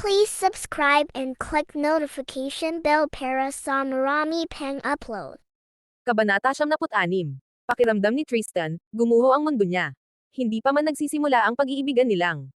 Please subscribe and click notification bell para sa marami pang upload. Kabanata 76. Pakiramdam ni Tristan, gumuho ang mundo niya. Hindi pa man nagsisimula ang pag-iibigan nilang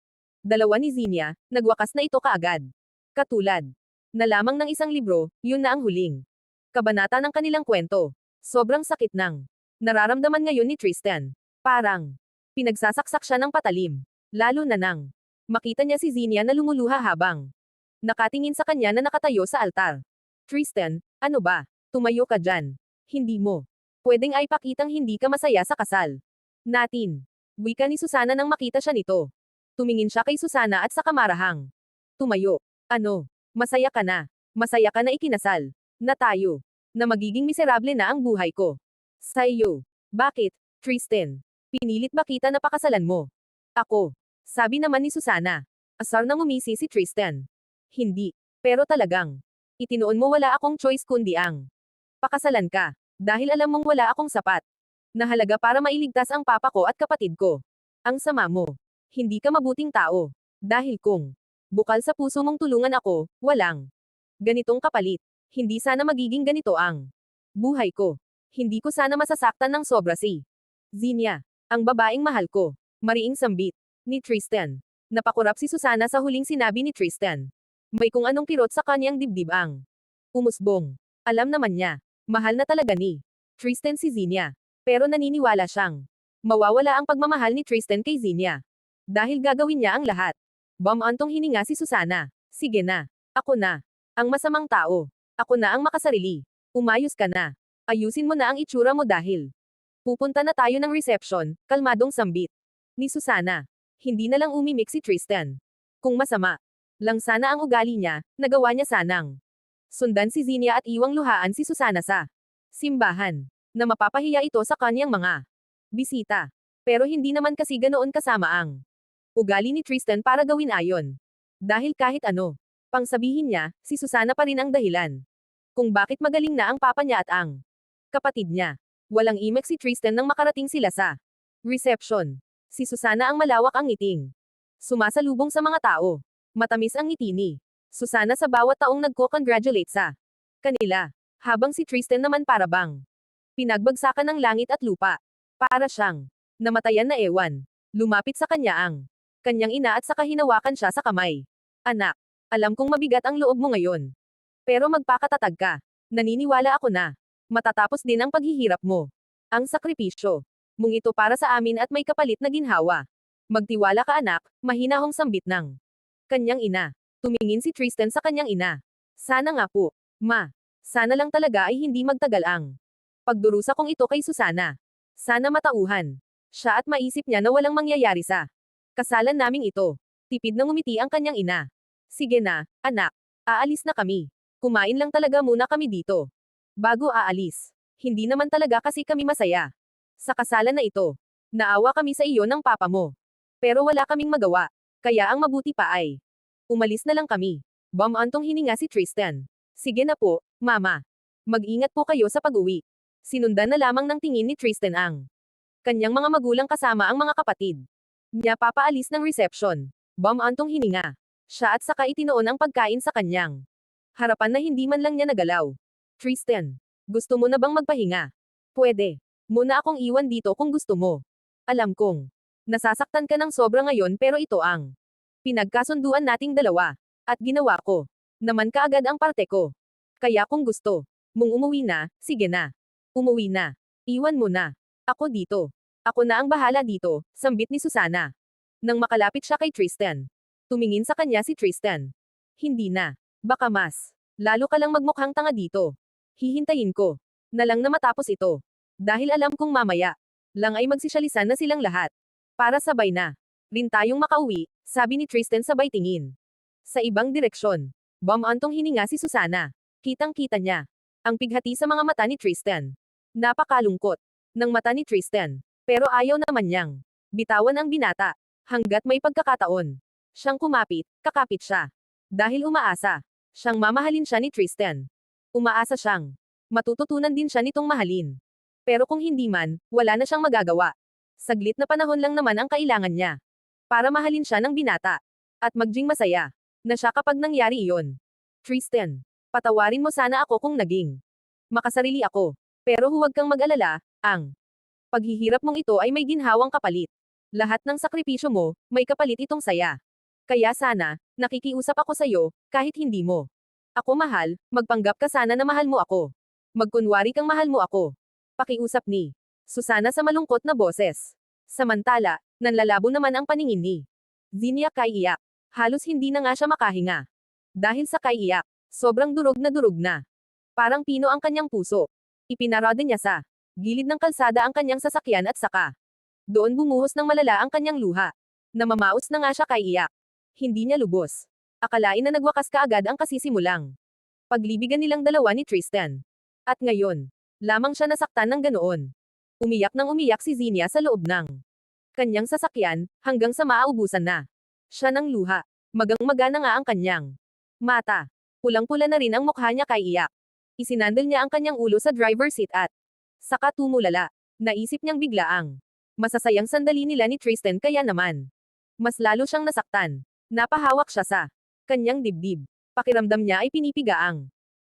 dalawa ni Zinnia, nagwakas na ito kaagad. Katulad na lamang ng isang libro, yun na ang huling kabanata ng kanilang kwento. Sobrang sakit ng nararamdaman ngayon ni Tristan. Parang pinagsasaksak siya ng patalim. Lalo na nang makita niya si Zinnia na lumuluha habang nakatingin sa kanya na nakatayo sa altar. Tristan, ano ba? Tumayo ka dyan. Hindi mo pwedeng ay pakitang hindi ka masaya sa kasal natin. Wika ni Susana nang makita siya nito. Tumingin siya kay Susana at sa kamarahang tumayo. Ano? Masaya ka na. Masaya ka na ikinasal. Na tayo. Na magiging miserable na ang buhay ko. Sa iyo. Bakit, Tristan? Pinilit ba kita na pakasalan mo? Ako. Sabi naman ni Susana. Asar nang umisi si Tristan. Hindi. Pero talagang. Itinoon mo wala akong choice kundi ang pakasalan ka. Dahil alam mong wala akong sapat na halaga para mailigtas ang papa ko at kapatid ko. Ang sama mo. Hindi ka mabuting tao. Dahil kung bukal sa puso mong tulungan ako, walang ganitong kapalit. Hindi sana magiging ganito ang buhay ko. Hindi ko sana masasaktan ng sobra si Zinnia, ang babaeng mahal ko. Mariing sambit ni Tristan. Napakurap si Susana sa huling sinabi ni Tristan. May kung anong kirot sa kanyang dibdib ang umusbong. Alam naman niya, mahal na talaga ni Tristan si Zinnia. Pero naniniwala siyang mawawala ang pagmamahal ni Tristan kay Zinnia. Dahil gagawin niya ang lahat. Bumantong hininga si Susana. Sige na. Ako na. Ang masamang tao. Ako na ang makasarili. Umayos ka na. Ayusin mo na ang itsura mo dahil pupunta na tayo ng reception, kalmadong sambit ni Susana. Hindi na lang umimik si Tristan. Kung masama lang sana ang ugali niya, nagawa niya sanang sundan si Zinnia at iwang luhaan si Susana sa simbahan, na mapapahiya ito sa kanyang mga bisita. Pero hindi naman kasi ganoon kasama ang ugali ni Tristan para gawin ayon. Dahil kahit ano pang sabihin niya, si Susana pa rin ang dahilan kung bakit magaling na ang papa niya at ang kapatid niya. Walang imek si Tristan nang makarating sila sa reception. Si Susana ang malawak ang ngiting. Sumasalubong sa mga tao. Matamis ang ngiti ni Susana sa bawat taong nagko-congratulate sa kanila. Habang si Tristan naman para bang pinagbagsakan ng langit at lupa. Para siyang namatayan na ewan. Lumapit sa kanya ang kanyang ina at saka hinawakan siya sa kamay. Anak, alam kong mabigat ang loob mo ngayon. Pero magpakatatag ka. Naniniwala ako na matatapos din ang paghihirap mo. Ang sakripisyo mong ito para sa amin at may kapalit na ginhawa. Magtiwala ka anak, mahinahong sambit ng kanyang ina. Tumingin si Tristan sa kanyang ina. Sana nga po, ma. Sana lang talaga ay hindi magtagal ang pagdurusa kong ito kay Susana. Sana matauhan siya at maisip niya na walang mangyayari sa kasalan naming ito. Tipid na ngumiti ang kanyang ina. Sige na, anak. Aalis na kami. Kumain lang talaga muna kami dito. Bago aalis. Hindi naman talaga kasi kami masaya sa kasalan na ito. Naawa kami sa iyo ng papa mo. Pero wala kaming magawa. Kaya ang mabuti pa ay umalis na lang kami. Bumantong hininga si Tristan. Sige na po, mama. Mag-ingat po kayo sa pag-uwi. Sinundan na lamang ng tingin ni Tristan ang kanyang mga magulang kasama ang mga kapatid niya papaalis ng reception. Bumantong hininga siya at saka itinoon ang pagkain sa kanyang harapan na hindi man lang niya nagalaw. Tristan, gusto mo na bang magpahinga? Pwede. Muna akong iwan dito kung gusto mo. Alam kong nasasaktan ka ng sobra ngayon pero ito ang pinagkasunduan nating dalawa. At ginawa ko naman kaagad ang parte ko. Kaya kung gusto mong umuwi na, sige na. Umuwi na. Iwan mo na. Ako dito. Ako na ang bahala dito, sambit ni Susana. Nang makalapit siya kay Tristan. Tumingin sa kanya si Tristan. Hindi na. Baka mas lalo ka lang magmukhang tanga dito. Hihintayin ko na lang na matapos ito. Dahil alam kong mamaya lang ay magsisyalisan na silang lahat. Para sabay na rin tayong makauwi, sabi ni Tristan sabay tingin sa ibang direksyon. Bumantong hininga si Susana. Kitang-kita niya ang pighati sa mga mata ni Tristan. Napakalungkot ng mata ni Tristan. Pero ayaw naman niyang bitawan ang binata. Hanggat may pagkakataon siyang kumapit, kakapit siya. Dahil umaasa siyang mamahalin siya ni Tristan. Umaasa siyang matututunan din siya nitong mahalin. Pero kung hindi man, wala na siyang magagawa. Saglit na panahon lang naman ang kailangan niya para mahalin siya ng binata at maging masaya. na siya kapag nangyari iyon. Tristan, patawarin mo sana ako kung naging makasarili ako. Pero huwag kang mag-alala, ang paghihirap mong ito ay may ginhawang kapalit. Lahat ng sakripisyo mo, may kapalit itong saya. Kaya sana, nakikiusap ako sa'yo, kahit hindi mo ako mahal, magpanggap ka sana na mahal mo ako. Magkunwari kang mahal mo ako. Pakiusap ni Susana sa malungkot na boses. Samantala, nanlalabo naman ang paningin ni Zinia kay iyak. Halos hindi na nga siya makahinga. Dahil sa kay iyak, sobrang durog na. Parang pino ang kanyang puso. Ipinarada niya sa gilid ng kalsada ang kanyang sasakyan at saka doon bumuhos ng malala ang kanyang luha. Namamaos na nga siya kay iyak. Hindi niya lubos. Akalain na nagwakas kaagad ang kasisimulang paglibigan nilang dalawa ni Tristan. At ngayon, lamang siya nasaktan ng ganoon. Umiyak nang umiyak si Zinia sa loob ng kanyang sasakyan, hanggang sa maaubusan na siya ng luha. Magang-maga na nga ang kanyang mata. Pulang-pula na rin ang mukha niya kay iyak. Isinandal niya ang kanyang ulo sa driver's seat at saka tumulala. Naisip niyang biglaang masasayang sandali nila ni Tristan kaya naman mas lalo siyang nasaktan. Napahawak siya sa kanyang dibdib. Pakiramdam niya ay pinipiga ang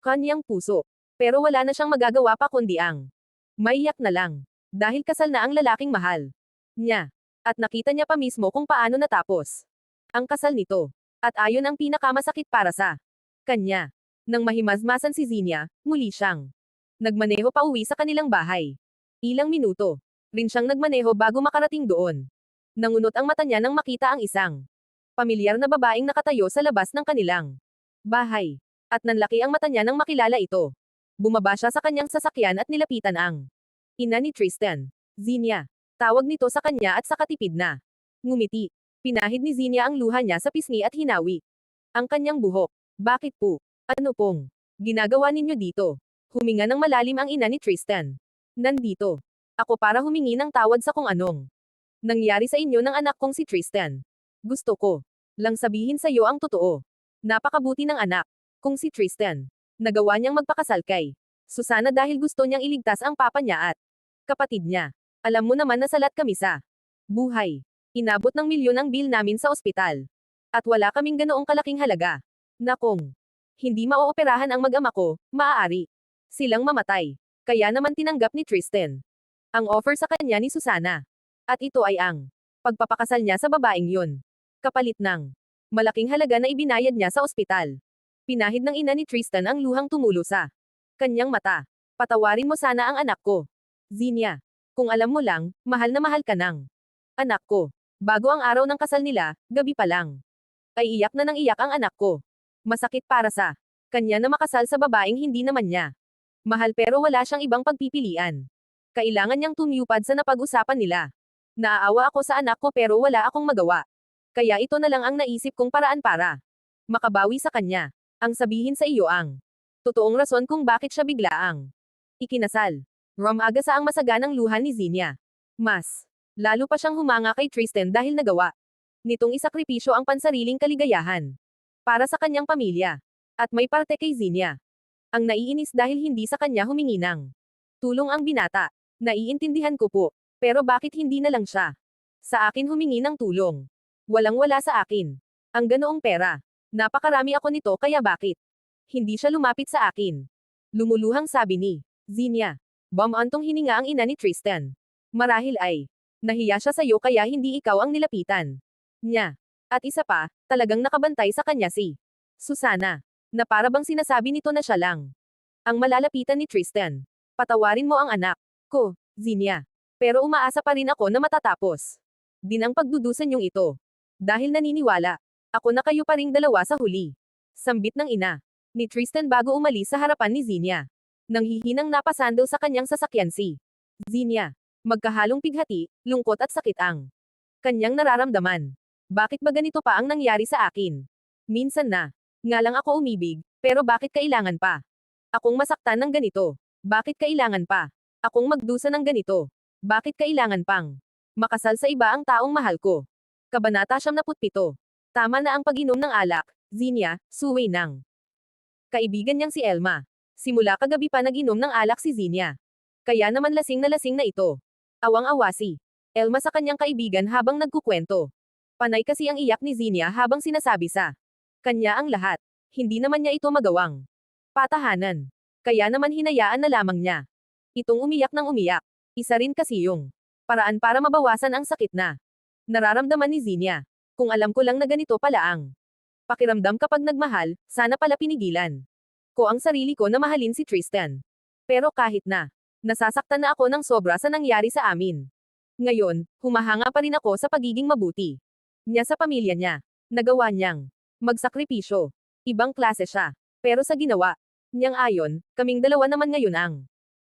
kanyang puso. Pero wala na siyang magagawa pa kundi ang maiyak na lang. Dahil kasal na ang lalaking mahal niya. At nakita niya pa mismo kung paano natapos ang kasal nito. At ayon ang pinakamasakit para sa kanya. Nang mahimasmasan si Zinia, muli siyang nagmaneho pa uwi sa kanilang bahay. Ilang minuto rin siyang nagmaneho bago makarating doon. Nangunot ang mata niya nang makita ang isang pamilyar na babaeng nakatayo sa labas ng kanilang bahay. At nanlaki ang mata niya nang makilala ito. Bumaba siya sa kanyang sasakyan at nilapitan ang ina ni Tristan. Zinia. Tawag nito sa kanya at sa katipid na ngumiti. Pinahid ni Zinia ang luha niya sa pisngi at hinawi ang kanyang buhok. Bakit po? Ano pong ginagawa ninyo dito? Huminga ng malalim ang ina ni Tristan. Nandito ako para humingi ng tawad sa kung anong nangyari sa inyo ng anak kong si Tristan. Gusto ko lang sabihin sa iyo ang totoo. Napakabuti ng anak kung si Tristan. Nagawa niyang magpakasal kay Susana dahil gusto niyang iligtas ang papa niya at kapatid niya. Alam mo naman na salat kami sa buhay. Inabot ng milyon ang bill namin sa ospital. At wala kaming ganoong kalaking halaga. Na kung hindi maooperahan ang mag-ama ko, maaari silang mamatay. Kaya naman tinanggap ni Tristan ang offer sa kanya ni Susana. At ito ay ang pagpapakasal niya sa babaeng yun. Kapalit ng malaking halaga na ibinayad niya sa ospital. Pinahid ng ina ni Tristan ang luhang tumulo sa kanyang mata. Patawarin mo sana ang anak ko. Zinia. Kung alam mo lang, mahal na mahal ka ng anak ko. Bago ang araw ng kasal nila, gabi pa lang. Ay iyak na nang iyak ang anak ko. Masakit para sa kanya na makasal sa babaeng hindi naman niya mahal pero wala siyang ibang pagpipilian. Kailangan niyang tumupad sa napag-usapan nila. Naaawa ako sa anak ko pero wala akong magawa. Kaya ito na lang ang naisip kong paraan para makabawi sa kanya. Ang sabihin sa iyo ang totoong rason kung bakit siya biglaang ikinasal. Aga sa ang masaganang luha ni Zinia. Mas lalo pa siyang humanga kay Tristan dahil nagawa nitong isakripisyo ang pansariling kaligayahan para sa kanyang pamilya. At may parte kay Zinia. Ang naiinis dahil hindi sa kanya humingi ng tulong ang binata. Naiintindihan ko po. Pero bakit hindi na lang siya sa akin humingi ng tulong? Walang-wala sa akin ang ganoong pera. Napakarami ako nito kaya bakit hindi siya lumapit sa akin? Lumuluhang sabi ni Zinia. Bumantong hininga ang ina ni Tristan. Marahil ay nahiya siya sa'yo kaya hindi ikaw ang nilapitan niya. At isa pa, talagang nakabantay sa kanya si Susana. Na para bang sinasabi nito na siya lang ang malalapitan ni Tristan. Patawarin mo ang anak ko, Zinia. Pero umaasa pa rin ako na matatapos din ang pagdudusa niyong ito. Dahil naniniwala ako na kayo pa ring dalawa sa huli. Sambit ng ina ni Tristan bago umalis sa harapan ni Zinia. Nang hihinang napasando sa kanyang sasakyan si Zinia. Magkahalong pighati, lungkot at sakit ang kanyang nararamdaman. Bakit ba ganito pa ang nangyari sa akin? Minsan na nga lang ako umibig, pero bakit kailangan pa akong masaktan ng ganito? Bakit kailangan pa akong magdusa ng ganito? Bakit kailangan pang makasal sa iba ang taong mahal ko? Kabanata 77. Tama na ang pag-inom ng alak, Zinia, suway ng kaibigan niyang si Elma. Simula kagabi pa nag-inom ng alak si Zinia. Kaya naman lasing na ito. Awang-awa si Elma sa kanyang kaibigan habang nagkukwento. Panay kasi ang iyak ni Zinia habang sinasabi sa Kanya ang lahat. Hindi naman niya ito magawang patahanan. Kaya naman hinayaan na lamang niya. Itong umiyak ng umiyak. Isa rin kasi yung paraan para mabawasan ang sakit na nararamdaman ni Zinia. Kung alam ko lang na ganito pala ang pakiramdam kapag nagmahal, sana pala pinigilan ko ang sarili ko na mahalin si Tristan. Pero kahit na nasasaktan na ako ng sobra sa nangyari sa amin. Ngayon, humahanga pa rin ako sa pagiging mabuti niya sa pamilya niya. Nagawa niyang magsakripisyo. Ibang klase siya. Pero sa ginawa niyang ayon, kaming dalawa naman ngayon ang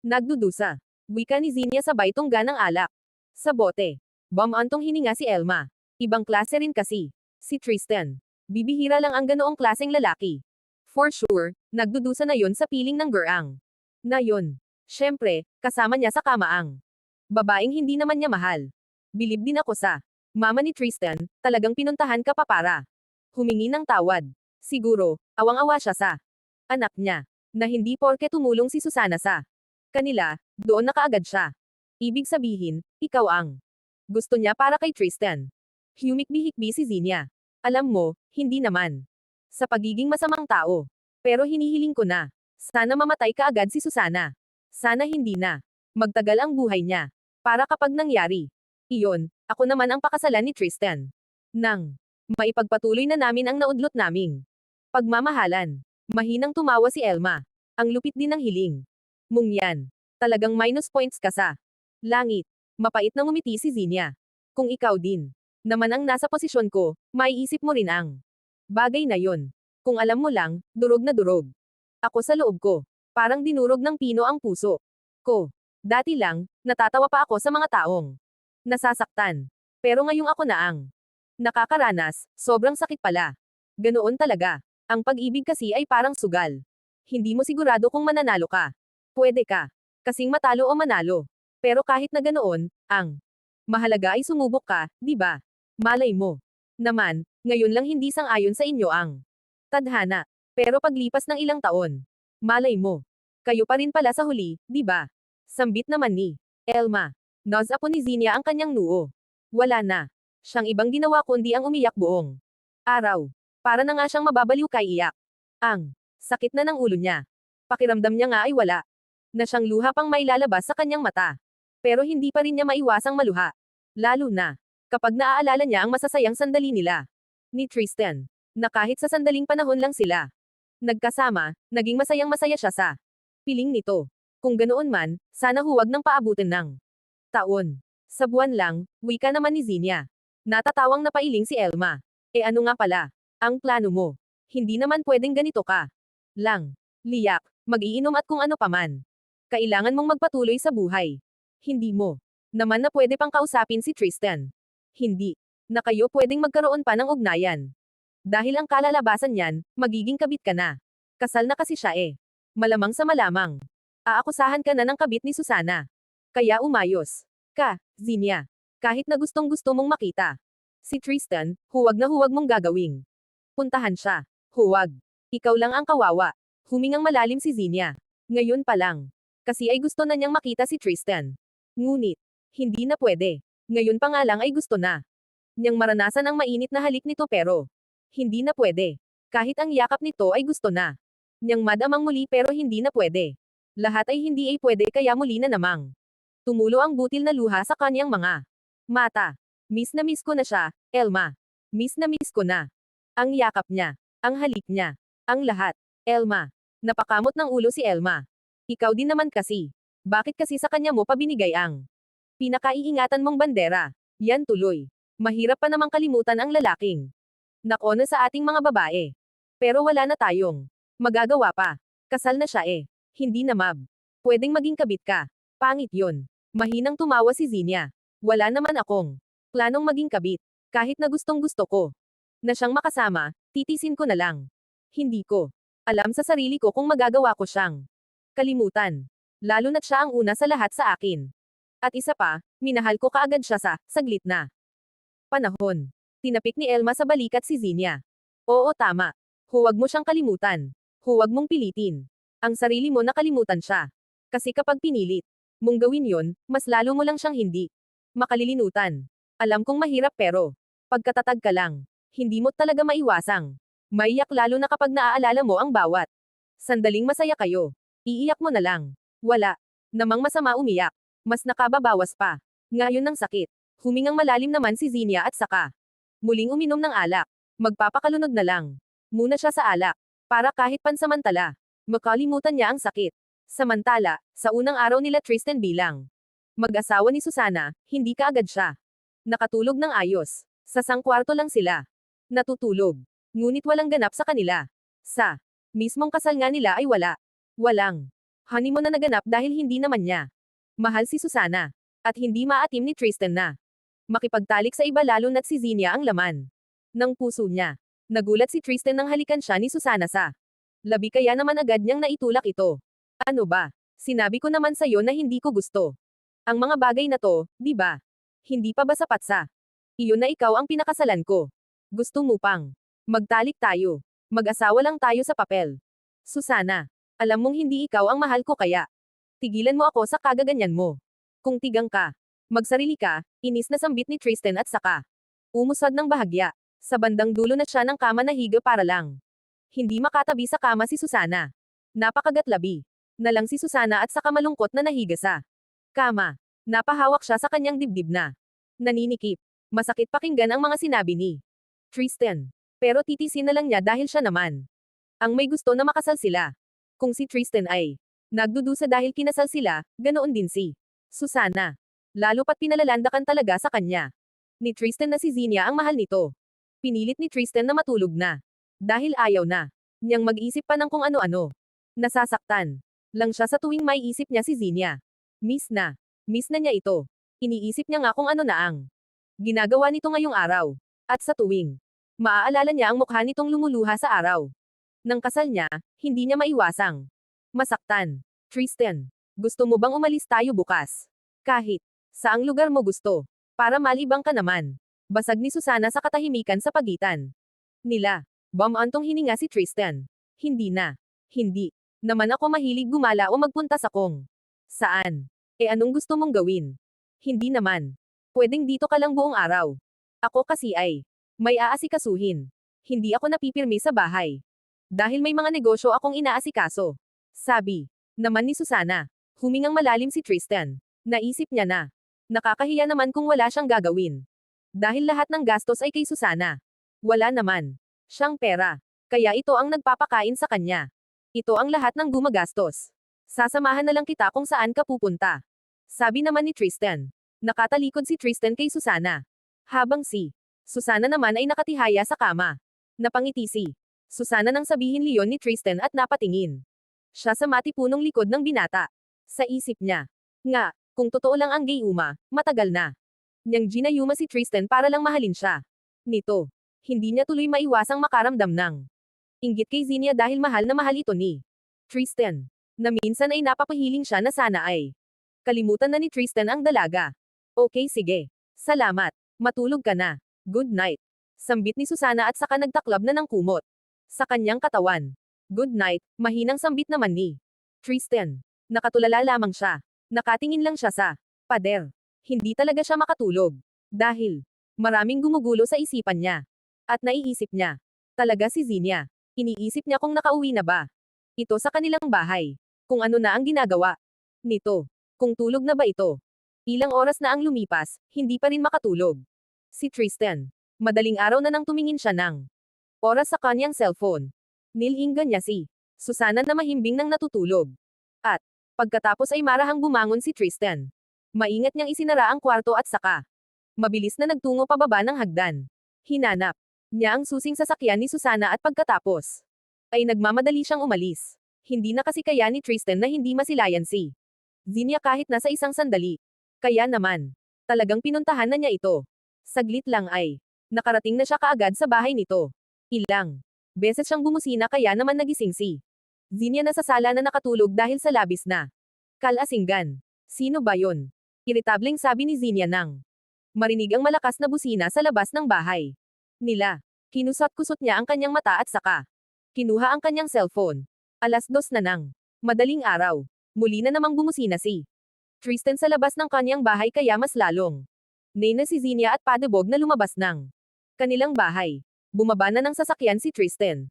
nagdudusa. Wika ni Zinia sabay tungga ng alak. Sa bote. Bumantong hininga si Elma. Ibang klase rin kasi. Si Tristan. Bibihira lang ang ganoong klaseng lalaki. For sure, nagdudusa na yon sa piling ng gurang. Na yon. Siyempre, kasama niya sa kama ang babaeng hindi naman niya mahal. Bilib din ako sa mama ni Tristan, talagang pinuntahan ka pa para humingi ng tawad. Siguro, awang-awa siya sa anak niya, na hindi porke tumulong si Susana sa kanila, doon na kaagad siya. Ibig sabihin, ikaw ang gusto niya para kay Tristan. Humikbi-hikbi si Zinia. Alam mo, hindi naman. Sa pagiging masamang tao. Pero hinihiling ko na. Sana mamatay kaagad si Susana. Sana hindi na. Magtagal ang buhay niya. Para kapag nangyari. Iyon, ako naman ang pakasalan ni Tristan. Nang maipagpatuloy na namin ang naudlot naming pagmamahalan. Mahinang tumawa si Elma. Ang lupit din ng hiling mong yan. Talagang minus points ka sa langit. Mapait na ngumiti si Zinia. Kung ikaw din naman ang nasa posisyon ko, maiisip mo rin ang bagay na yon. Kung alam mo lang, durog na durog. Ako sa loob ko. Parang dinurog ng pino ang puso ko. Dati lang, natatawa pa ako sa mga taong nasasaktan. Pero ngayong ako na ang nakakaranas, sobrang sakit pala. Ganoon talaga. Ang pag-ibig kasi ay parang sugal. Hindi mo sigurado kung mananalo ka. Pwede ka kasing matalo o manalo. Pero kahit na ganoon, ang mahalaga ay sumubok ka, di ba? Malay mo naman, ngayon lang hindi sang-ayon sa inyo ang tadhana. Pero paglipas ng ilang taon, malay mo, kayo pa rin pala sa huli, di ba? Sambit naman ni Elma. Nose-apo ni Zinia ang kanyang noo. Wala na siyang ibang ginawa kundi ang umiyak buong araw. Para na nga siyang mababaliw kay iyak. Ang sakit na ng ulo niya. Pakiramdam niya nga ay wala na siyang luha pang may lalabas sa kanyang mata. Pero hindi pa rin niya maiwasang maluha. Lalo na kapag naaalala niya ang masasayang sandali nila ni Tristan, na kahit sa sandaling panahon lang sila nagkasama, naging masayang-masaya siya sa piling nito. Kung ganoon man, sana huwag nang paabutin ng taon. Sa buwan lang, wika naman ni Zinia. Natatawang napailing si Elma. E ano nga pala ang plano mo? Hindi naman pwedeng ganito ka lang. Liyak, mag-iinom at kung ano paman. Kailangan mong magpatuloy sa buhay. Hindi mo naman na pwede pang kausapin si Tristan. Hindi na kayo pwedeng magkaroon pa ng ugnayan. Dahil ang kalalabasan niyan, magiging kabit ka na. Kasal na kasi siya eh. Malamang sa malamang. Aakusahan ka na ng kabit ni Susana. Kaya umayos ka, Zinia. Kahit na gustong-gusto mong makita si Tristan, huwag na huwag mong gagawing puntahan siya. Huwag. Ikaw lang ang kawawa. Humingang malalim si Zinia. Ngayon pa lang. Kasi ay gusto na niyang makita si Tristan. Ngunit, hindi na pwede. Ngayon pa nga lang ay gusto na niyang maranasan ang mainit na halik nito pero hindi na pwede. Kahit ang yakap nito ay gusto na niyang madamang muli pero hindi na pwede. Lahat ay hindi ay pwede kaya muli na namang tumulo ang butil na luha sa kanyang mga mata. Miss na miss ko na siya, Elma. Miss na miss ko na ang yakap niya, ang halik niya, ang lahat. Elma. Napakamot ng ulo si Elma. Ikaw din naman kasi. Bakit kasi sa kanya mo pa binigay ang pinakaiingatan mong bandera? Yan tuloy. Mahirap pa namang kalimutan ang lalaking nakona sa ating mga babae. Pero wala na tayong magagawa pa. Kasal na siya eh. Hindi na mab. Pwedeng maging kabit ka. Pangit yun. Mahinang tumawa si Zinia. Wala naman akong planong maging kabit. Kahit na gustong gusto ko na siyang makasama, titisin ko na lang. Hindi ko alam sa sarili ko kung magagawa ko siyang kalimutan. Lalo na't siya ang una sa lahat sa akin. At isa pa, minahal ko kaagad siya sa saglit na panahon. Tinapik ni Elma sa balikat si Zinia. Oo tama. Huwag mo siyang kalimutan. Huwag mong pilitin ang sarili mo na kalimutan siya. Kasi kapag pinilit mong gawin yon, mas lalo mo lang siyang hindi makalilinutan. Alam kong mahirap pero pagkatatag ka lang. Hindi mo talaga maiwasang Maiyak lalo na kapag naaalala mo ang bawat sandaling masaya kayo. Iiyak mo na lang. Wala namang masama umiyak. Mas nakababawas pa. Ngayon ng sakit. Humingang malalim naman si Zinia at saka muling uminom ng alak. Magpapakalunod na lang muna siya sa alak. Para kahit pansamantala, makalimutan niya ang sakit. Samantala, sa unang araw nila Tristan bilang mag-asawa ni Susana, hindi kaagad siya nakatulog ng ayos. Sa sangkwarto lang sila natutulog. Ngunit walang ganap sa kanila. Sa mismong kasal nga nila ay walang honeymoon na naganap dahil hindi naman niya mahal si Susana. At hindi maatim ni Tristan na makipagtalik sa iba lalo na't si Zinia ang laman ng puso niya. Nagulat si Tristan nang halikan siya ni Susana sa labi kaya naman agad niyang naitulak ito. Ano ba? Sinabi ko naman sa'yo na hindi ko gusto ang mga bagay na to, di ba? Hindi pa ba sapat sa iyon na ikaw ang pinakasalan ko? Gusto mo pang magtalik tayo. Mag-asawa lang tayo sa papel. Susana, alam mong hindi ikaw ang mahal ko kaya tigilan mo ako sa kagaganyan mo. Kung tigang ka, magsarili ka, inis na sambit ni Tristan at saka umusad ng bahagya. Sa bandang dulo na siya ng kama nahiga para lang hindi makatabi sa kama si Susana. Napakagatlabi na lang si Susana at saka malungkot na nahiga sa kama. Napahawak siya sa kanyang dibdib na naninikip. Masakit pakinggan ang mga sinabi ni Tristan. Pero titisin na lang niya dahil siya naman ang may gusto na makasal sila. Kung si Tristan ay nagdudusa dahil kinasal sila, ganoon din si Susana. Lalo pat pinalalandakan talaga sa kanya ni Tristan na si Zinia ang mahal nito. Pinilit ni Tristan na matulog na. Dahil ayaw na niyang mag-isip pa ng kung ano-ano. Nasasaktan lang siya sa tuwing may isip niya si Zinia. Miss na niya ito. Iniisip niya nga kung ano na ang ginagawa nito ngayong araw. At sa tuwing maaalala niya ang mukha nitong lumuluha sa araw ng kasal niya, hindi niya maiwasang masaktan. Tristan, gusto mo bang umalis tayo bukas? Kahit saang lugar mo gusto. Para malibang ka naman. Basag ni Susana sa katahimikan sa pagitan nila. Bumantong hininga si Tristan. Hindi naman ako mahilig gumala o magpunta sa kung saan. Anong gusto mong gawin? Hindi naman. Pwedeng dito ka lang buong araw. Ako kasi ay may aasikasuhin. Hindi ako napipirmi sa bahay. Dahil may mga negosyo akong inaasikaso. Sabi naman ni Susana. Humingang malalim si Tristan. Naisip niya na nakakahiya naman kung wala siyang gagawin. Dahil lahat ng gastos ay kay Susana. Wala naman siyang pera. Kaya ito ang nagpapakain sa kanya. Ito ang lahat ng gumagastos. Sasamahan na lang kita kung saan ka pupunta. Sabi naman ni Tristan. Nakatalikod si Tristan kay Susana. Habang si Susana naman ay nakatihaya sa kama. Napangiti si Susana nang sabihin Leon ni Tristan at napatingin siya sa matipunong likod ng binata. Sa isip niya. Nga, kung totoo lang ang gayuma, matagal na niyang ginayuma si Tristan para lang mahalin siya. Nito, hindi niya tuloy maiwasang makaramdam ng inggit kay Zinia dahil mahal na mahal ito ni Tristan. Na minsan ay napapahiling siya na sana ay kalimutan na ni Tristan ang dalaga. Okay sige. Salamat. Matulog ka na. Good night. Sambit ni Susana at saka nagtaklab na ng kumot sa kanyang katawan. Good night, mahinang sambit naman ni Tristan. Nakatulala lamang siya. Nakatingin lang siya sa pader. Hindi talaga siya makatulog. Dahil maraming gumugulo sa isipan niya. At naiisip niya. Talaga si Zinia. Iniisip niya kung nakauwi na ba ito sa kanilang bahay. Kung ano na ang ginagawa nito. Kung tulog na ba ito. Ilang oras na ang lumipas, hindi pa rin makatulog si Tristan. Madaling araw na nang tumingin siya ng oras sa kanyang cellphone. Nilinggan niya si Susana na mahimbing nang natutulog. At pagkatapos ay marahang bumangon si Tristan. Maingat niyang isinara ang kwarto at saka mabilis na nagtungo pababa ng hagdan. Hinanap niya ang susing sasakyan ni Susana at pagkatapos ay nagmamadali siyang umalis. Hindi na kasi kaya ni Tristan na hindi masilayan si Zinia kahit nasa isang sandali. Kaya naman, talagang pinuntahan na niya ito. Saglit lang ay nakarating na siya kaagad sa bahay nito. Ilang beses siyang bumusina kaya naman nagising si Zinia na sa sala na nakatulog dahil sa labis na kalasinggan. Sino ba yon? Iritableng sabi ni Zinia nang marinig ang malakas na busina sa labas ng bahay nila. Kinusot-kusot niya ang kanyang mata at saka kinuha ang kanyang cellphone. 2:00 na ng madaling araw. Muli na namang bumusina si Tristan sa labas ng kanyang bahay kaya mas lalong na si Zinia at Padebog na lumabas ng kanilang bahay. Bumaba na ng sasakyan si Tristan.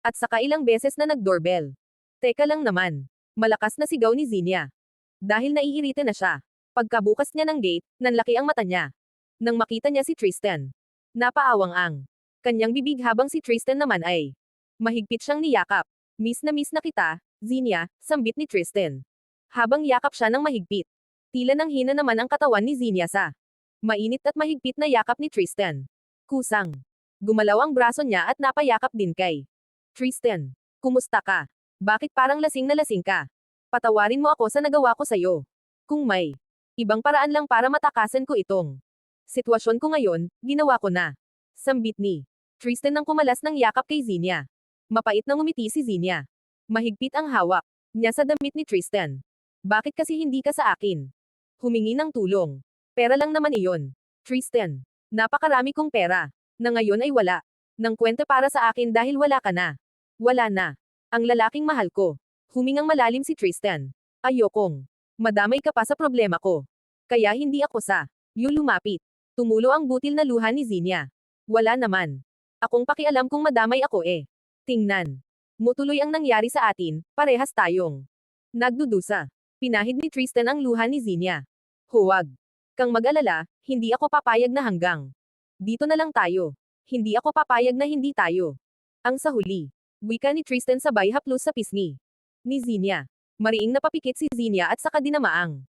At saka ilang beses na nag-doorbell. Teka lang naman. Malakas na sigaw ni Zinia. Dahil naiirita na siya. Pagkabukas niya ng gate, nanlaki ang mata niya. Nang makita niya si Tristan. Napaawang ang kanyang bibig habang si Tristan naman ay mahigpit siyang niyakap. Miss na kita, Zinia, sambit ni Tristan. Habang yakap siya ng mahigpit. Tila nang hina naman ang katawan ni Zinia sa mainit at mahigpit na yakap ni Tristan. Kusang. Gumalaw ang braso niya at napayakap din kay Tristan. Kumusta ka? Bakit parang lasing na lasing ka? Patawarin mo ako sa nagawa ko sa'yo. Kung may ibang paraan lang para matakasan ko itong sitwasyon ko ngayon, ginawa ko na. Sambit ni Tristan nang kumalas ng yakap kay Zinia. Mapait na ngumiti si Zinia. Mahigpit ang hawak niya sa damit ni Tristan. Bakit kasi hindi ka sa akin? Humingi ng tulong. Pera lang naman iyon. Tristan. Napakarami kong pera. Na ngayon ay wala. Nang kwenta para sa akin dahil wala ka na. Wala na. Ang lalaking mahal ko. Humingang malalim si Tristan. Ayokong madamay ka pa sa problema ko. Kaya hindi ako sa lumapit. Tumulo ang butil na luha ni Zinia. Wala naman. Akong pakialam kung madamay ako eh. Tingnan. Mutuloy ang nangyari sa atin, parehas tayong nagdudusa. Pinahid ni Tristan ang luha ni Zinia. Huwag kang mag-alala, hindi ako papayag na hanggang dito na lang tayo. Hindi ako papayag na hindi tayo. Ang sa huli. Wika ni Tristan sabay haplos sa pisngi ni Zinia. Mariing napapikit si Zinia at saka dinamaang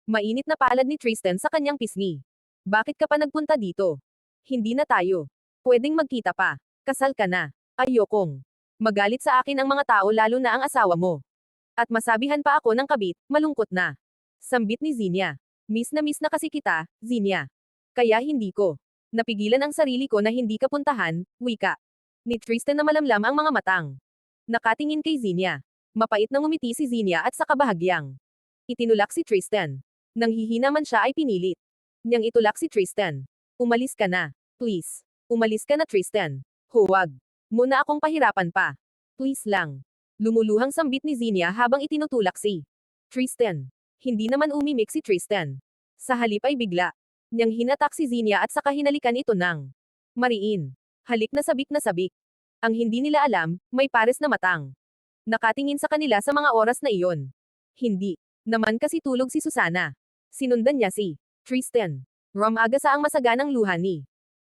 mainit na palad ni Tristan sa kanyang pisngi. Bakit ka pa nagpunta dito? Hindi na tayo pwedeng magkita pa. Kasal ka na. Ayokong magalit sa akin ang mga tao lalo na ang asawa mo. At masabihan pa ako ng kabit, malungkot na. Sambit ni Zinia. Miss na kasi kita, Zinia. Kaya hindi ko napigilan ang sarili ko na hindi ka puntahan, wika ni Tristan na malamlam ang mga matang. Nakatingin kay Zinia. Mapait na ngumiti si Zinia at sa kabahagyang itinulak si Tristan. Nang hihina man siya ay pinilit niyang itulak si Tristan. Umalis ka na. Please. Umalis ka na Tristan. Huwag mo na akong pahirapan pa. Please lang. Lumuluhang sambit ni Zinia habang itinutulak si Tristan. Hindi naman umimik si Tristan. Sa halip ay bigla niyang hinatak si Zinia at saka hinalikan ito ng mariin. Halik na sabik na sabik. Ang hindi nila alam, may pares na matang nakatingin sa kanila sa mga oras na iyon. Hindi naman kasi tulog si Susana. Sinundan niya si Tristan. Rumaga sa ang masaganang luha ni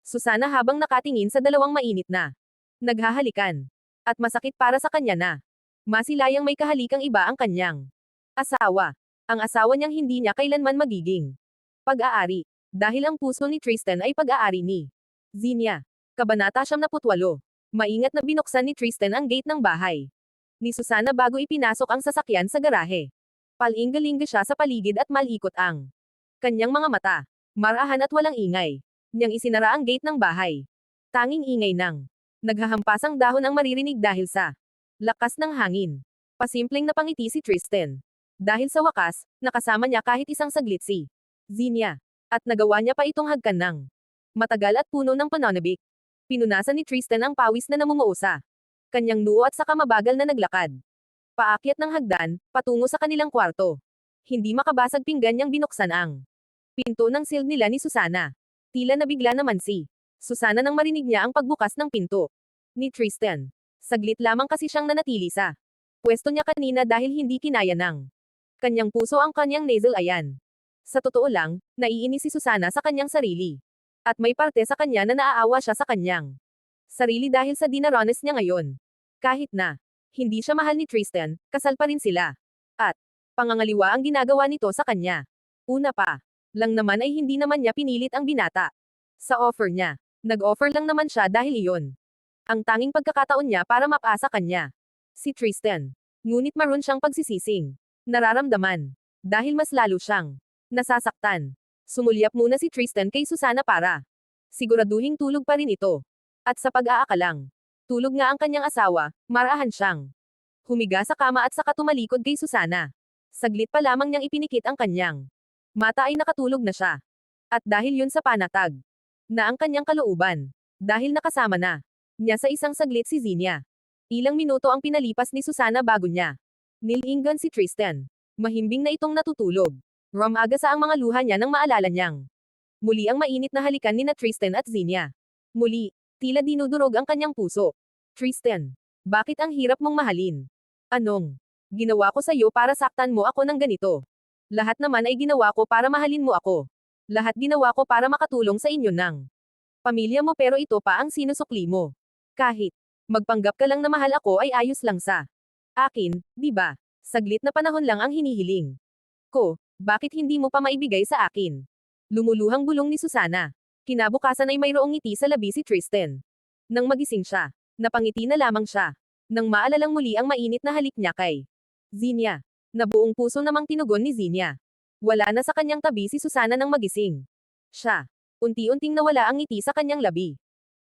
Susana habang nakatingin sa dalawang mainit na naghahalikan. At masakit para sa kanya na masilayang may kahalikang iba ang kanyang asawa. Ang asawa niyang hindi niya kailanman magiging pag-aari. Dahil ang puso ni Tristan ay pag-aari ni Zinia. Kabanata 78. Maingat na binuksan ni Tristan ang gate ng bahay ni Susana bago ipinasok ang sasakyan sa garahe. Palingga-lingga siya sa paligid at malikot ang kanyang mga mata. Marahan at walang ingay. Niyang isinara ang gate ng bahay. Tanging ingay ng naghahampasang dahon ang maririnig dahil sa lakas ng hangin. Pasimpleng napangiti si Tristan. Dahil sa wakas, nakasama niya kahit isang saglit si Zinia. At nagawa niya pa itong hagkan ng matagal at puno ng pananabik. Pinunasan ni Tristan ang pawis na namumuo sa kanyang noo at saka mabagal na naglakad. Paakyat ng hagdan, patungo sa kanilang kwarto. Hindi makabasag pinggan niyang binuksan ang pinto ng silid nila ni Susana. Tila nabigla naman si Susana nang marinig niya ang pagbukas ng pinto ni Tristan. Saglit lamang kasi siyang nanatili sa pwesto niya kanina dahil hindi kinaya ng kanyang puso ang kanyang nasal ayan. Sa totoo lang, naiinis si Susana sa kanyang sarili. At may parte sa kanya na naaawa siya sa kanyang sarili dahil sa dinaranas niya ngayon. Kahit na hindi siya mahal ni Tristan, kasal pa rin sila. At pangangaliwa ang ginagawa nito sa kanya. Una pa lang naman ay hindi naman niya pinilit ang binata. Sa offer niya, nag-offer lang naman siya dahil iyon ang tanging pagkakataon niya para mapasa kanya. Si Tristan. Ngunit maroon siyang pagsisising nararamdaman. Dahil mas lalo siyang nasasaktan. Sumulyap muna si Tristan kay Susana para siguraduhing tulog pa rin ito. At sa pag-aakalang tulog nga ang kanyang asawa, marahan siyang humiga sa kama at saka tumalikod kay Susana. Saglit pa lamang niyang ipinikit ang kanyang mata ay nakatulog na siya. At dahil yun sa panatag na ang kanyang kalooban. Dahil nakasama na niya sa isang saglit si Zinia. Ilang minuto ang pinalipas ni Susana bago niya nilinggan si Tristan. Mahimbing na itong natutulog. Rumaga sa ang mga luha niya nang maalala niyang muli ang mainit na halikan ni na Tristan at Zinia. Muli, Tila dinudurog ang kanyang puso. Tristan, bakit ang hirap mong mahalin? Anong ginawa ko sa'yo para saktan mo ako ng ganito? Lahat naman ay ginawa ko para mahalin mo ako. Lahat ginawa ko para makatulong sa inyo ng pamilya mo, pero ito pa ang sinusukli mo. Kahit magpanggap ka lang na mahal ako ay ayos lang sa akin, di ba? Saglit na panahon lang ang hinihiling ko, bakit hindi mo pa maibigay sa akin? Lumuluhang bulong ni Susana. Kinabukasan ay mayroong ngiti sa labi si Tristan. Nang magising siya, napangiti na lamang siya. Nang maalalang muli ang mainit na halik niya kay Zinia. Na buong puso namang tinugon ni Zinia. Wala na sa kanyang tabi si Susana nang magising. Siya, unti-unting nawala ang ngiti sa kanyang labi.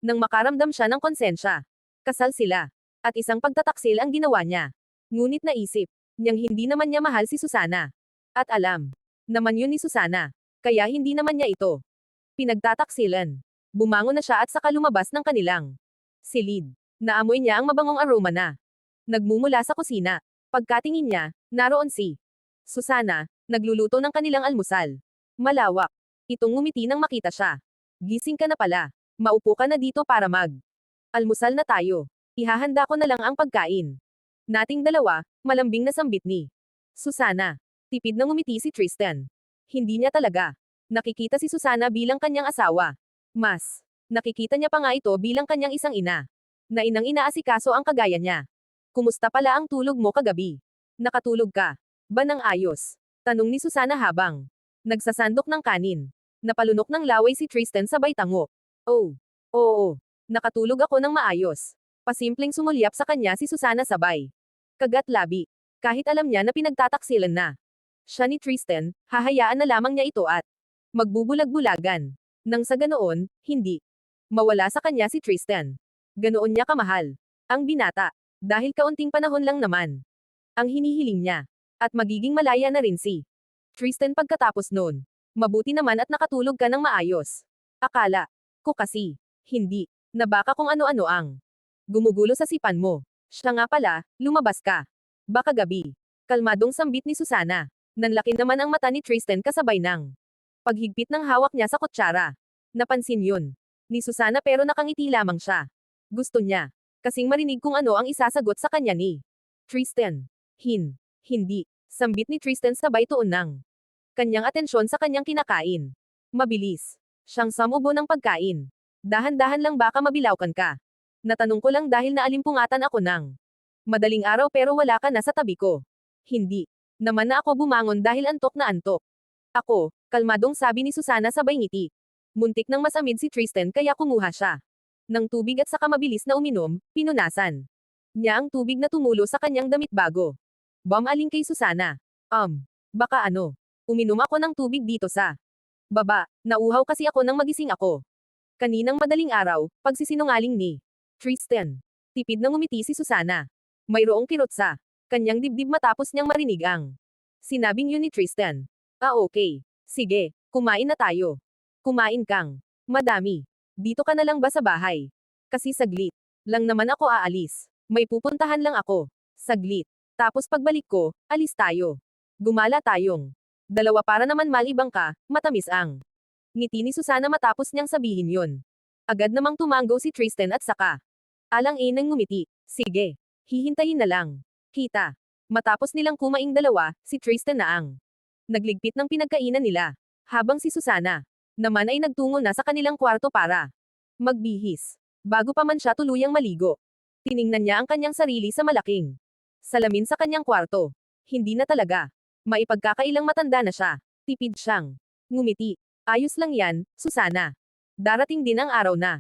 Nang makaramdam siya ng konsensya. Kasal sila. At isang pagtataksil ang ginawa niya. Ngunit naisip niyang hindi naman niya mahal si Susana. At alam naman yun ni Susana. Kaya hindi naman niya ito pinagtataksilan. Bumangon na siya at saka lumabas ng kanilang silid. Naamoy niya ang mabangong aroma na nagmumula sa kusina. Pagkatingin niya, naroon si Susana, nagluluto ng kanilang almusal. Malawak. Itong ngumiti nang makita siya. Gising ka na pala. Maupo ka na dito para almusal na tayo. Ihahanda ko na lang ang pagkain nating dalawa, malambing na sambit ni Susana. Tipid na ngumiti si Tristan. Hindi niya talaga nakikita si Susana bilang kanyang asawa. Mas nakikita niya pa nga ito bilang kanyang isang ina. Na inang inaasikaso ang kagaya niya. Kumusta pala ang tulog mo kagabi? Nakatulog ka ba ng ayos? Tanong ni Susana habang nagsasandok ng kanin. Napalunok ng laway si Tristan sabay tango. Oh, oo, nakatulog ako ng maayos. Pasimpleng sumulyap sa kanya si Susana sabay kagat labi. Kahit alam niya na pinagtataksilan na siya ni Tristan, hahayaan na lamang niya ito at magbubulag-bulagan. Nang sa ganoon, hindi mawala sa kanya si Tristan. Ganoon niya kamahal ang binata. Dahil kaunting panahon lang naman ang hinihiling niya. At magiging malaya na rin si Tristan pagkatapos noon. Mabuti naman at nakatulog ka ng maayos. Akala ko kasi hindi na baka kung ano-ano ang gumugulo sa sipan mo. Siya nga pala, lumabas ka baka gabi. Kalmadong sambit ni Susana. Nanlaki naman ang mata ni Tristan kasabay ng paghigpit ng hawak niya sa kutsara. Napansin yun ni Susana pero nakangiti lamang siya. Gusto niya kasing marinig kung ano ang isasagot sa kanya ni Tristan. Hindi. Sambit ni Tristan sabay tuon ng kanyang atensyon sa kanyang kinakain. Mabilis siyang samubo ng pagkain. Dahan-dahan lang baka mabilawkan ka. Natanong ko lang dahil naalimpungatan ako ng madaling araw pero wala ka na sa tabi ko. Hindi naman na ako bumangon dahil antok na antok. Ako, kalmadong sabi ni Susana sabay ngiti. Muntik nang masamid si Tristan kaya kumuha siya ng tubig at saka mabilis na uminom, pinunasan niya ang tubig na tumulo sa kanyang damit bago bumaling kay Susana. Baka ano, uminom ako ng tubig dito sa baba, nauhaw kasi ako nang magising ako. Kaninang madaling araw, pagsisinungaling ni Tristan. Tipid na ngumiti si Susana. Mayroong kirot sa kanyang dibdib matapos niyang marinig ang sinabing yun ni Tristan. Okay. Sige, kumain na tayo. Kumain kang madami. Dito ka na lang ba sa bahay? Kasi saglit lang naman ako aalis. May pupuntahan lang ako. Saglit. Tapos pagbalik ko, alis tayo. Gumala tayong dalawa para naman malibang ka, matamis ang ngiti ni Susana matapos niyang sabihin yun. Agad namang tumanggo si Tristan at saka alang-inang ngumiti. Sige. Hihintayin na lang. Kita. Matapos nilang kumaing dalawa, si Tristan na ang nagligpit ng pinagkainan nila. Habang si Susana naman ay nagtungo na sa kanilang kwarto para magbihis. Bago pa man siya tuluyang maligo. Tiningnan niya ang kanyang sarili sa malaking salamin sa kanyang kwarto. Hindi na talaga. Maipagkakailang matanda na siya. Tipid siyang ngumiti. Ayos lang yan, Susana. Darating din ang araw na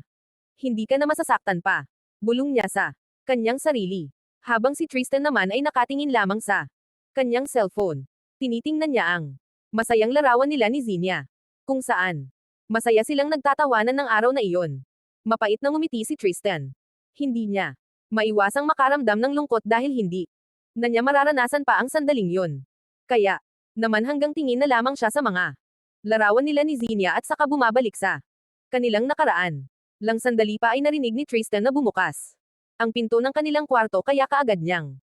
hindi ka na masasaktan pa. Bulong niya sa kanyang sarili. Habang si Tristan naman ay nakatingin lamang sa kanyang cellphone. Tinitingnan niya ang masayang larawan nila ni Zinia. Kung saan masaya silang nagtatawanan ng araw na iyon. Mapait na ngumiti si Tristan. Hindi niya maiwasang makaramdam ng lungkot dahil hindi na niya mararanasan pa ang sandaling yun. Kaya naman hanggang tingin na lamang siya sa mga larawan nila ni Zinia at saka bumabalik sa kanilang nakaraan. Lang sandali pa ay narinig ni Tristan na bumukas ang pinto ng kanilang kwarto kaya kaagad niyang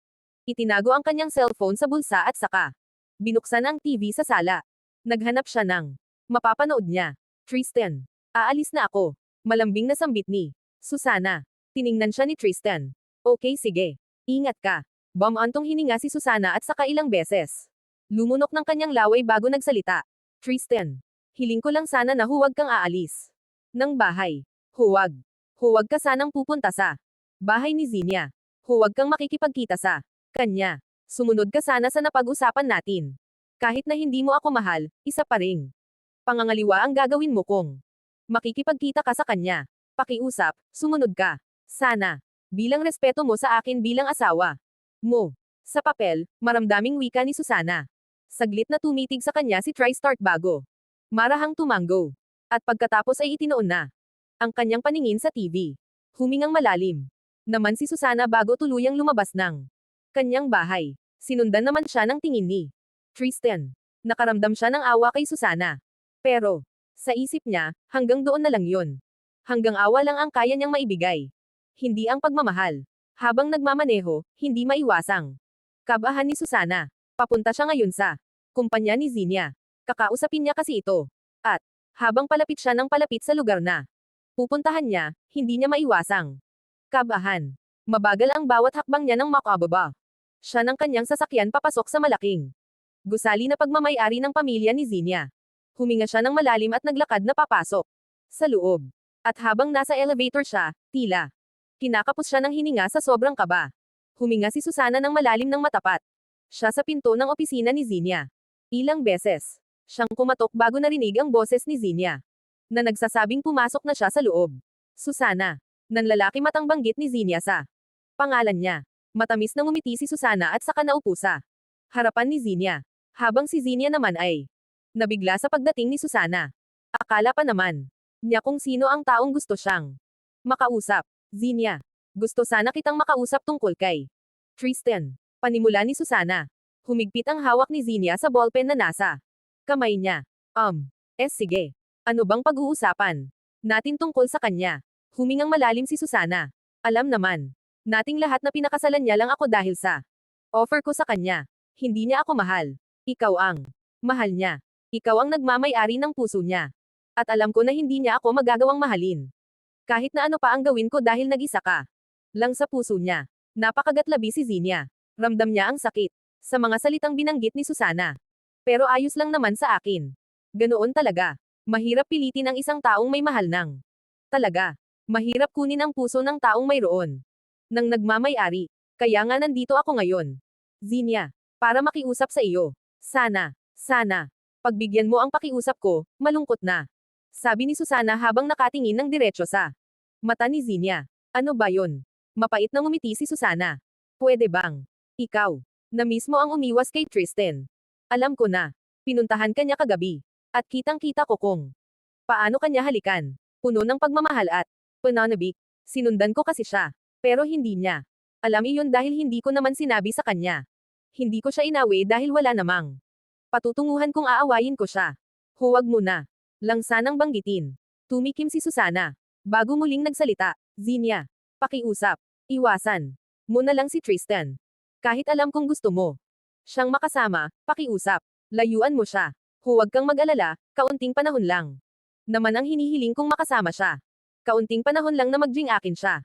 itinago ang kanyang cellphone sa bulsa at saka binuksan ang TV sa sala. Naghanap siya ng mapapanood niya. Tristan, aalis na ako. Malambing na sambit ni Susana. Tiningnan siya ni Tristan. Okay sige. Ingat ka. Bumantong hininga si Susana at saka ilang beses. Lumunok ng kanyang laway bago nagsalita. Tristan. Hiling ko lang sana na huwag kang aalis. Ng bahay. Huwag. Huwag ka sanang pupunta sa bahay ni Zinia. Huwag kang makikipagkita sa kanya. Sumunod ka sana sa napag-usapan natin. Kahit na hindi mo ako mahal, isa pa ring pangangaliwa ang gagawin mo kung makikipagkita ka sa kanya. Pakiusap, sumunod ka. Sana. Bilang respeto mo sa akin bilang asawa mo. Sa papel, maramdaming wika ni Susana. Saglit na tumitig sa kanya si TriStart bago marahang tumanggo. At pagkatapos ay itinoon na ang kanyang paningin sa TV. Humingang malalim naman si Susana bago tuluyang lumabas ng kanyang bahay. Sinundan naman siya ng tingin ni Tristan. Nakaramdam siya ng awa kay Susana. Pero, sa isip niya, hanggang doon na lang yun. Hanggang awa lang ang kaya niyang maibigay. Hindi ang pagmamahal. Habang nagmamaneho, hindi maiwasang kabahan ni Susana. Papunta siya ngayon sa kumpanya ni Zinia. Kakausapin niya kasi ito. At, habang palapit siya ng palapit sa lugar na pupuntahan niya, hindi niya maiwasang kabahan. Mabagal ang bawat hakbang niya ng makababa siya ng kanyang sasakyan papasok sa malaking gusali na pagmamayari ng pamilya ni Zinia. Huminga siya ng malalim at naglakad na papasok sa loob. At habang nasa elevator siya, tila kinakapos siya ng hininga sa sobrang kaba. Huminga si Susana ng malalim ng matapat siya sa pinto ng opisina ni Zinia. Ilang beses siyang kumatok bago narinig ang boses ni Zinia na nagsasabing pumasok na siya sa loob. Susana. Nanlalaki matang banggit ni Zinia sa pangalan niya. Matamis na ngumiti si Susana at saka naupo sa harapan ni Zinia. Habang si Zinia naman ay nabigla sa pagdating ni Susana. Akala pa naman niya kung sino ang taong gusto siyang makausap. Zinia. Gusto sana kitang makausap tungkol kay Tristan. Panimula ni Susana. Humigpit ang hawak ni Zinia sa ballpen na nasa kamay niya. Sige. Ano bang pag-uusapan natin tungkol sa kanya? Humingang malalim si Susana. Alam naman nating lahat na pinakasalan niya lang ako dahil sa offer ko sa kanya. Hindi niya ako mahal. Ikaw ang mahal niya. Ikaw ang nagmamay-ari ng puso niya. At alam ko na hindi niya ako magagawang mahalin. Kahit na ano pa ang gawin ko dahil nag-isa ka lang sa puso niya. Napakagatlabi si Zinia. Ramdam niya ang sakit sa mga salitang binanggit ni Susana. Pero ayos lang naman sa akin. Ganoon talaga. Mahirap pilitin ang isang taong may mahal ng talaga. Mahirap kunin ang puso ng taong mayroon nang nagmamay-ari. Kaya nga nandito ako ngayon. Zinia. Para makiusap sa iyo. Sana. Pagbigyan mo ang pakiusap ko, malungkot na. Sabi ni Susana habang nakatingin ng diretso sa mata ni Zinia. Ano ba yon? Mapait na ngumiti si Susana. Pwede bang ikaw na mismo ang umiwas kay Tristan? Alam ko na. Pinuntahan ka niya kagabi. At kitang-kita ko kung paano kanya halikan. Puno ng pagmamahal at pananabik. Sinundan ko kasi siya. Pero hindi niya alam iyon dahil hindi ko naman sinabi sa kanya. Hindi ko siya inawi dahil wala namang patutunguhan kung aawayin ko siya. Huwag mo na lang sanang banggitin. Tumikim si Susana. Bago muling nagsalita. Zinia. Pakiusap. Iwasan mo na lang si Tristan. Kahit alam kong gusto mo siyang makasama, pakiusap. Layuan mo siya. Huwag kang mag-alala, kaunting panahon lang naman ang hinihiling kong makasama siya. Kaunting panahon lang na maging akin siya.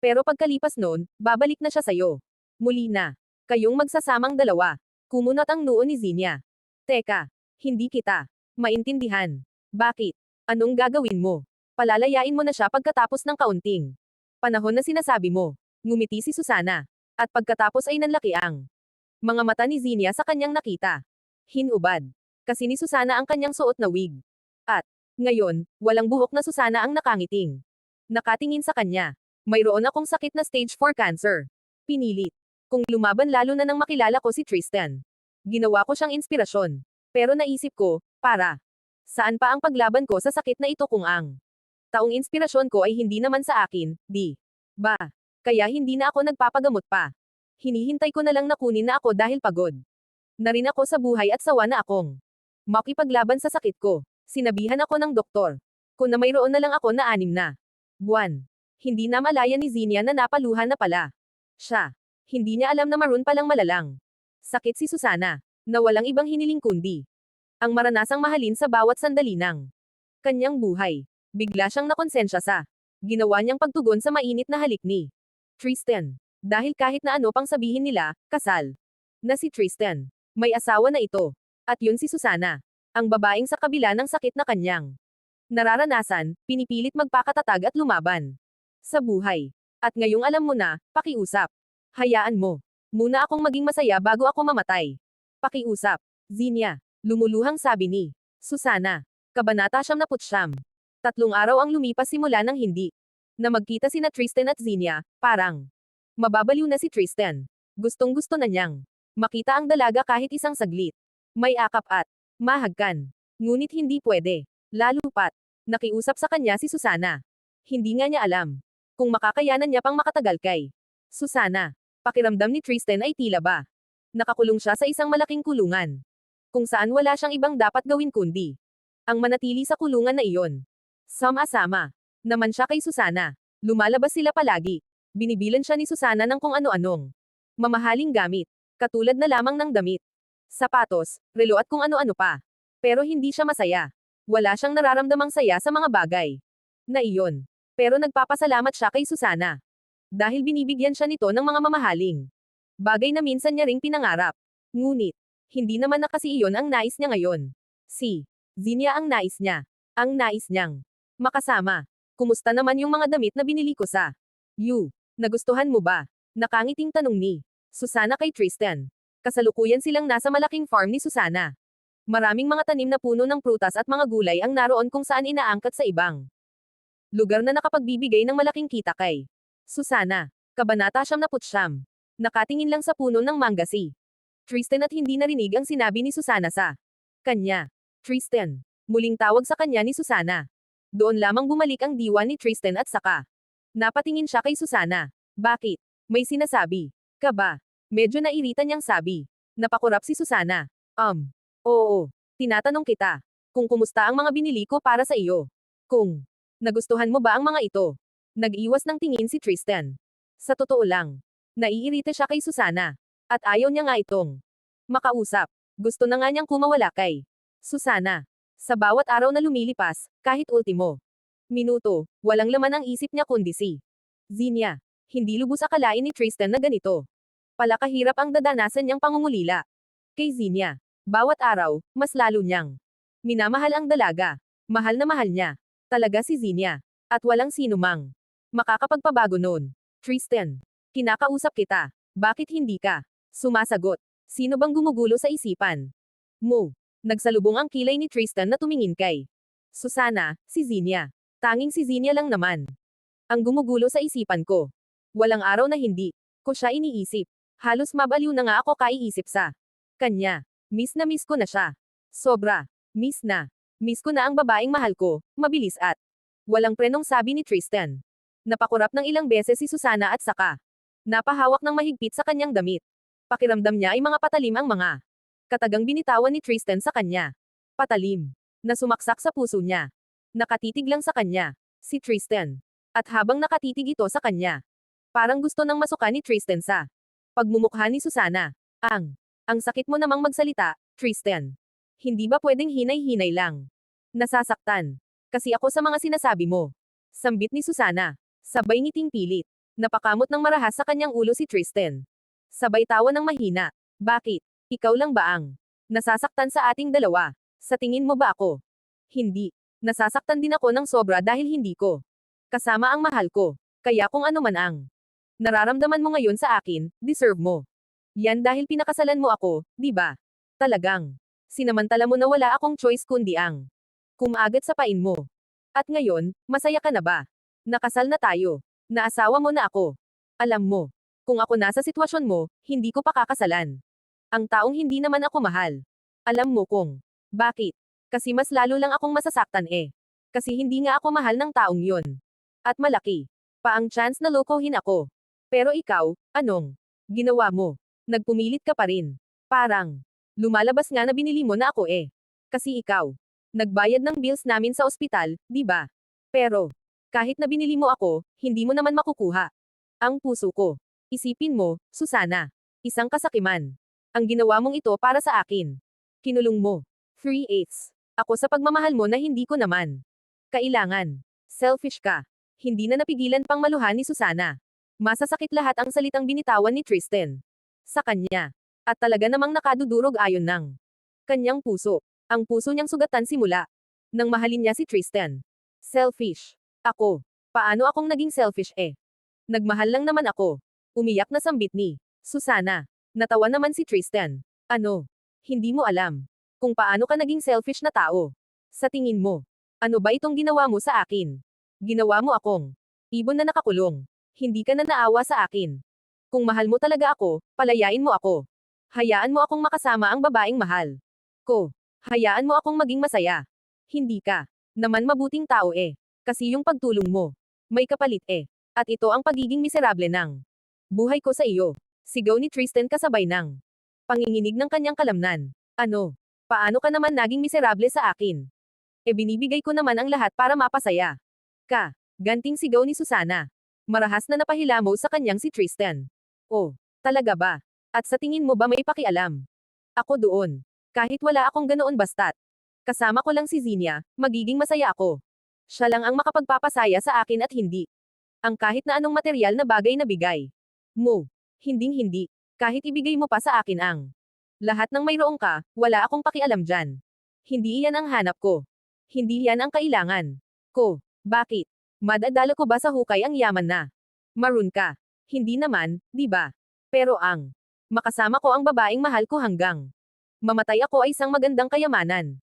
Pero pagkalipas noon, babalik na siya sa'yo. Muli na. Kayong magsasamang dalawa. Kumunot ang noo ni Zinia. Teka. Hindi kita maintindihan. Bakit? Anong gagawin mo? Palalayain mo na siya pagkatapos ng kaunting panahon na sinasabi mo. Ngumiti si Susana. At pagkatapos ay nanlaki ang mga mata ni Zinia sa kanyang nakita. Hinubad. Kasi ni Susana ang kanyang suot na wig. At, ngayon, walang buhok na Susana ang nakangiting nakatingin sa kanya. Mayroon akong sakit na stage 4 cancer. Pinilit kung lumaban lalo na nang makilala ko si Tristan. Ginawa ko siyang inspirasyon. Pero naisip ko, para saan pa ang paglaban ko sa sakit na ito kung ang taong inspirasyon ko ay hindi naman sa akin, di ba? Kaya hindi na ako nagpapagamot pa. Hinihintay ko na lang na kunin na ako dahil pagod na rin ako sa buhay at sawa na akong makipaglaban sa sakit ko. Sinabihan ako ng doktor ko na mayroon na lang ako na 6 na buwan. Hindi na malaya ni Zinia na napaluhan na pala siya. Hindi niya alam na maroon palang malalang sakit si Susana, na walang ibang hiniling kundi ang maranasang mahalin sa bawat sandali ng kanyang buhay. Bigla siyang nakonsensya sa Ginawa niyang pagtugon sa mainit na halik ni Tristan. Dahil kahit na ano pang sabihin nila, kasal na si Tristan. May asawa na ito. At yun si Susana. Ang babaeng sa kabila ng sakit na kanyang nararanasan, pinipilit magpakatatag at lumaban sa buhay. At ngayong alam mo na, pakiusap. Hayaan mo. Muna akong maging masaya bago ako mamatay. Pakiusap. Zinia. Lumuluhang sabi ni Susana. Kabanata 79. 3 araw ang lumipas simula ng hindi na magkita sina Tristan at Zinia, parang mababaliw na si Tristan. Gustong-gusto na niyang makita ang dalaga kahit isang saglit. May akap at mahagkan. Ngunit hindi pwede. Lalo pat, nakiusap sa kanya si Susana. Hindi nga niya alam kung makakayanan niya pang makatagal kay Susana. Pakiramdam ni Tristan ay tila ba nakakulong siya sa isang malaking kulungan, kung saan wala siyang ibang dapat gawin kundi ang manatili sa kulungan na iyon. Sama-sama naman siya kay Susana. Lumalabas sila palagi. Binibilan siya ni Susana ng kung ano-anong mamahaling gamit, katulad na lamang ng damit, sapatos, relo at kung ano-ano pa. Pero hindi siya masaya. Wala siyang nararamdamang saya sa mga bagay na iyon. Pero nagpapasalamat siya kay Susana. Dahil binibigyan siya nito ng mga mamahaling bagay na minsan niya ring pinangarap. Ngunit, hindi naman na kasi iyon ang nais niya ngayon. Si Zinia ang nais niya. Ang nais niyang makasama. Kumusta naman yung mga damit na binili ko sa you? Nagustuhan mo ba? Nakangiting tanong ni Susana kay Tristan. Kasalukuyan silang nasa malaking farm ni Susana. Maraming mga tanim na puno ng prutas at mga gulay ang naroon kung saan inaangkat sa ibang lugar na nakapagbibigay ng malaking kita kay Susana. Kabanata 79. Nakatingin lang sa puno ng mangga si Tristan at hindi narinig ang sinabi ni Susana sa kanya. Tristan. Muling tawag sa kanya ni Susana. Doon lamang bumalik ang diwa ni Tristan at saka napatingin siya kay Susana. Bakit? May sinasabi ka ba? Medyo nairita niyang sabi. Napakurap si Susana. Oo. Tinatanong kita kung kumusta ang mga binili ko para sa iyo. Kung nagustuhan mo ba ang mga ito? Nag-iwas ng tingin si Tristan. Sa totoo lang, naiirita siya kay Susana. At ayaw niya nga itong makausap. Gusto na nga niyang kumawala kay Susana. Sa bawat araw na lumilipas, kahit ultimo minuto, walang laman ang isip niya kundi si Zinia. Hindi lubos akalain ni Tristan na ganito pala kahirap ang dadanasan niyang pangungulila kay Zinia. Bawat araw, mas lalo niyang minamahal ang dalaga. Mahal na mahal niya talaga si Zinia. At walang sino mang makakapagpabago noon. Tristan, kinakausap kita. Bakit hindi ka sumasagot? Sino bang gumugulo sa isipan mo? Nagsalubong ang kilay ni Tristan na tumingin kay Susana, si Zinia. Tanging si Zinia lang naman ang gumugulo sa isipan ko. Walang araw na hindi ko siya iniisip. Halos mabaliw na nga ako kaiisip sa kanya. Miss na miss ko na siya. Sobra. Miss na. Miss ko na ang babaeng mahal ko, mabilis at walang prenong sabi ni Tristan. Napakurap ng ilang beses si Susana at saka napahawak ng mahigpit sa kanyang damit. Pakiramdam niya ay mga patalim ang mga katagang binitawan ni Tristan sa kanya. Patalim. Na sumaksak sa puso niya. Nakatitig lang sa kanya. Si Tristan. At habang nakatitig ito sa kanya, parang gusto nang masuka ni Tristan sa pagmumukha ni Susana. Ang sakit mo namang magsalita, Tristan. Hindi ba pwedeng hinay-hinay lang? Nasasaktan. Kasi ako sa mga sinasabi mo. Sambit ni Susana. Sabay ngiting pilit. Napakamot ng marahas sa kanyang ulo si Tristan. Sabay tawa ng mahina. Bakit? Ikaw lang ba ang nasasaktan sa ating dalawa? Sa tingin mo ba ako? Hindi. Nasasaktan din ako ng sobra dahil hindi ko kasama ang mahal ko. Kaya kung ano man ang nararamdaman mo ngayon sa akin, deserve mo. Yan dahil pinakasalan mo ako, di ba? Talagang sinamantala mo na wala akong choice kundi ang kumagat sa pain mo. At ngayon, masaya ka na ba? Nakasal na tayo. Naasawa mo na ako. Alam mo, kung ako nasa sitwasyon mo, hindi ko pa kakasalan ang taong hindi naman ako mahal. Alam mo kung bakit? Kasi mas lalo lang akong masasaktan eh. Kasi hindi nga ako mahal ng taong yun. At malaki pa ang chance na lokohin ako. Pero ikaw, anong ginawa mo? Nagpumilit ka pa rin. Parang lumalabas nga na binili mo na ako eh. Kasi ikaw nagbayad ng bills namin sa ospital, di ba? Pero kahit na binili mo ako, hindi mo naman makukuha ang puso ko. Isipin mo, Susana. Isang kasakiman ang ginawa mong ito para sa akin. Kinulong mo. 3/8. Ako sa pagmamahal mo na hindi ko naman kailangan. Selfish ka. Hindi na napigilan pang maluhan ni Susana. Masasakit lahat ang salitang binitawan ni Tristan. Sa kanya. At talaga namang nakadudurog ayon ng kanyang puso. Ang puso niyang sugatan simula nang mahalin niya si Tristan. Selfish. Ako. Paano akong naging selfish eh? Nagmahal lang naman ako. Umiyak na sambit ni Susana. Natawa naman si Tristan. Ano? Hindi mo alam kung paano ka naging selfish na tao. Sa tingin mo, ano ba itong ginawa mo sa akin? Ginawa mo akong ibon na nakakulong. Hindi ka na naawa sa akin. Kung mahal mo talaga ako, palayain mo ako. Hayaan mo akong makasama ang babaeng mahal ko. Hayaan mo akong maging masaya. Hindi ka naman mabuting tao eh. Kasi yung pagtulong mo, may kapalit eh. At ito ang pagiging miserable ng buhay ko sa iyo. Sigaw ni Tristan kasabay ng panginginig ng kanyang kalamnan. Ano? Paano ka naman naging miserable sa akin? E binibigay ko naman ang lahat para mapasaya ka. Ganting sigaw ni Susana. Marahas na napahilamo sa kanyang si Tristan. Oh, talaga ba? At sa tingin mo ba may pakialam? Ako doon. Kahit wala akong ganoon basta't kasama ko lang si Zinia, magiging masaya ako. Siya lang ang makapagpapasaya sa akin at hindi ang kahit na anong material na bagay na bigay mo. Hinding-hindi. Kahit ibigay mo pa sa akin ang lahat ng mayroong ka, wala akong pakialam dyan. Hindi iyan ang hanap ko. Hindi yan ang kailangan ko. Bakit? Madadala ko ba sa hukay ang yaman na maroon ka? Hindi naman, di ba? Pero ang makasama ko ang babaeng mahal ko hanggang mamatay ako ay isang magandang kayamanan.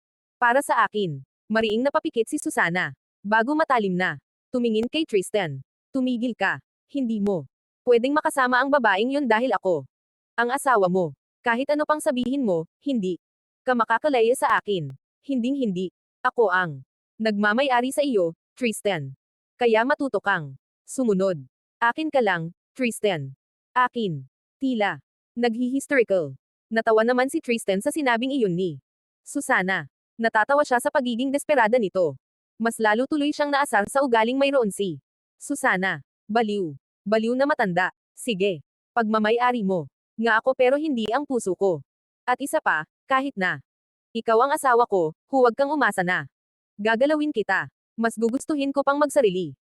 Para sa akin, mariing napapikit si Susana. Bago matalim na tumingin kay Tristan. Tumigil ka. Hindi mo pwedeng makasama ang babaeng yun dahil ako ang asawa mo. Kahit ano pang sabihin mo, hindi ka makakalaya sa akin. Hinding-hindi. Ako ang nagmamay-ari sa iyo, Tristan. Kaya matuto kang sumunod. Akin ka lang, Tristan. Akin. Tila. Naghi-hysterical. Natawa naman si Tristan sa sinabing iyon ni Susana. Natatawa siya sa pagiging desperada nito. Mas lalo tuloy siyang naasar sa ugaling mayroon si Susana. Baliw. Baliw na matanda. Sige. Pagmamay-ari mo. Nga ako pero hindi ang puso ko. At isa pa, kahit na ikaw ang asawa ko, huwag kang umasa na gagalawin kita. Mas gugustuhin ko pang magsarili.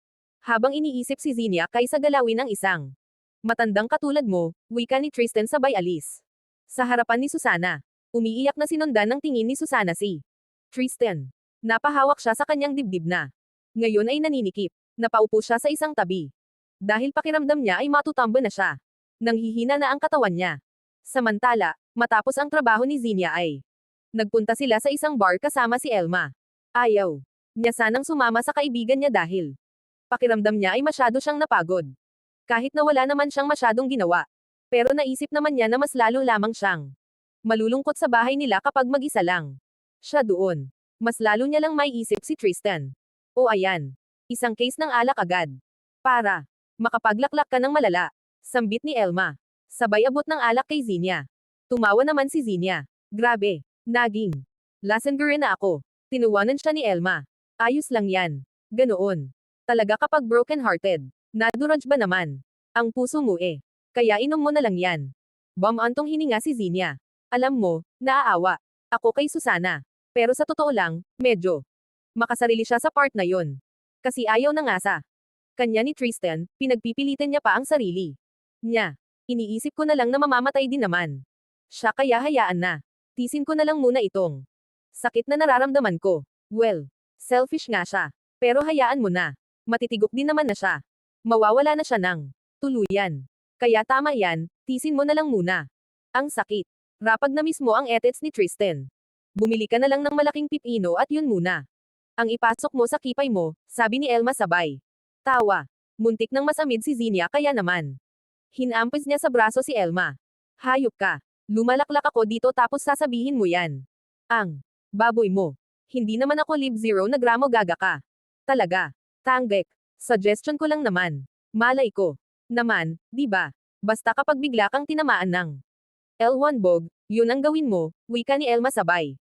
Habang iniisip si Zinia kaysa galawin ang isang matandang katulad mo, wika ni Tristan sabay alis. Sa harapan ni Susana. Umiiyak na sinundan ng tingin ni Susana si Tristan. Napahawak siya sa kanyang dibdib na. Ngayon ay naninikip. Napaupo siya sa isang tabi. Dahil pakiramdam niya ay matutamba na siya. Nanghihina na ang katawan niya. Samantala, matapos ang trabaho ni Zinia ay nagpunta sila sa isang bar kasama si Elma. Ayaw niya sanang sumama sa kaibigan niya dahil pakiramdam niya ay masyado siyang napagod. Kahit na wala naman siyang masyadong ginawa. Pero naisip naman niya na mas lalo lamang siyang malulungkot sa bahay nila kapag mag-isa lang siya doon. Mas lalo niya lang may isip si Tristan. O ayan. Isang case ng alak agad. Para makapaglaklak ka ng malala. Sambit ni Elma. Sabay abot ng alak kay Zinia. Tumawa naman si Zinia. Grabe. Naging lasengger na ako. Tinuwanan siya ni Elma. Ayos lang yan. Ganoon. Talaga kapag broken-hearted. Naduraj ba naman? Ang puso mo eh. Kaya inom mo na lang yan. Bumantong hininga si Zinia. Alam mo, naaawa ako kay Susana. Pero sa totoo lang, medyo makasarili siya sa part na yon. Kasi ayaw na nga sa kanya ni Tristan, pinagpipilitan niya pa ang sarili niya. Iniisip ko na lang na mamamatay din naman siya kaya hayaan na. Tisin ko na lang muna itong sakit na nararamdaman ko. Well, selfish nga siya. Pero hayaan mo na. Matitigok din naman na siya. Mawawala na siya ng tuluyan. Kaya tama yan, tisin mo na lang muna. Ang sakit. Rapag na mismo ang etets ni Tristan. Bumili ka na lang ng malaking pipino at yun muna ang ipasok mo sa kipay mo, sabi ni Elma sabay. Tawa. Muntik nang masamid si Zinia kaya naman. Hinampis niya sa braso si Elma. Hayop ka. Lumalaklak ako dito tapos sasabihin mo yan. Ang baboy mo. Hindi naman ako live zero na gramo gaga ka. Talaga. Tanggek. Suggestion ko lang naman. Malay ko. Naman, di ba? Basta kapag bigla kang tinamaan ng L1 bog, yun ang gawin mo, wika ni Elma sabay.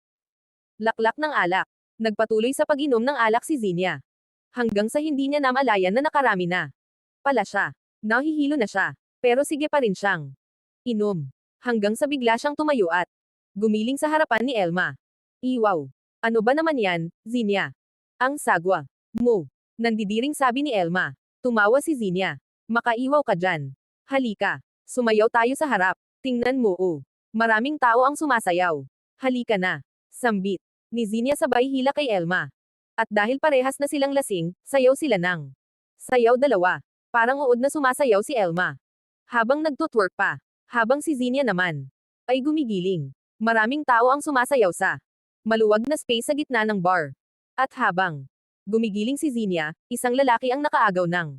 Laklak ng alak. Nagpatuloy sa pag-inom ng alak si Zinia. Hanggang sa hindi niya namalayan na nakarami na pala siya. Nahihilo na siya. Pero sige pa rin siyang inom. Hanggang sa bigla siyang tumayo at gumiling sa harapan ni Elma. Iwaw. Ano ba naman yan, Zinia? Ang sagwa mo. Nandidiring sabi ni Elma. Tumawa si Zinia. Makaiwaw ka dyan. Halika. Sumayaw tayo sa harap. Tingnan mo oh. Maraming tao ang sumasayaw. Halika na. Sambit. Ni Zinia sabay hila kay Elma. At dahil parehas na silang lasing, sayaw sila ng sayaw dalawa. Parang uod na sumasayaw si Elma. Habang nagtutwork pa. Habang si Zinia naman ay gumigiling. Maraming tao ang sumasayaw sa maluwag na space sa gitna ng bar. At habang gumigiling si Zinia, isang lalaki ang nakaagaw ng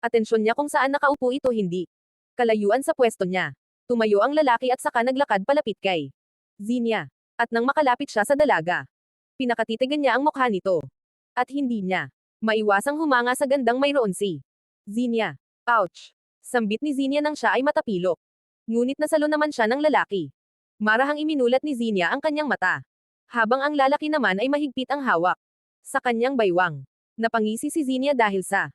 atensyon niya kung saan nakaupo ito hindi kalayuan sa pwesto niya. Tumayo ang lalaki at saka naglakad palapit kay Zinia. At nang makalapit siya sa dalaga, pinakatitigan niya ang mukha nito. At hindi niya maiwasang humanga sa gandang mayroon si Zinia. Ouch! Sambit ni Zinia nang siya ay matapilok. Ngunit nasalo naman siya ng lalaki. Marahang iminulat ni Zinia ang kanyang mata. Habang ang lalaki naman ay mahigpit ang hawak sa kanyang baywang. Napangisi si Zinia dahil sa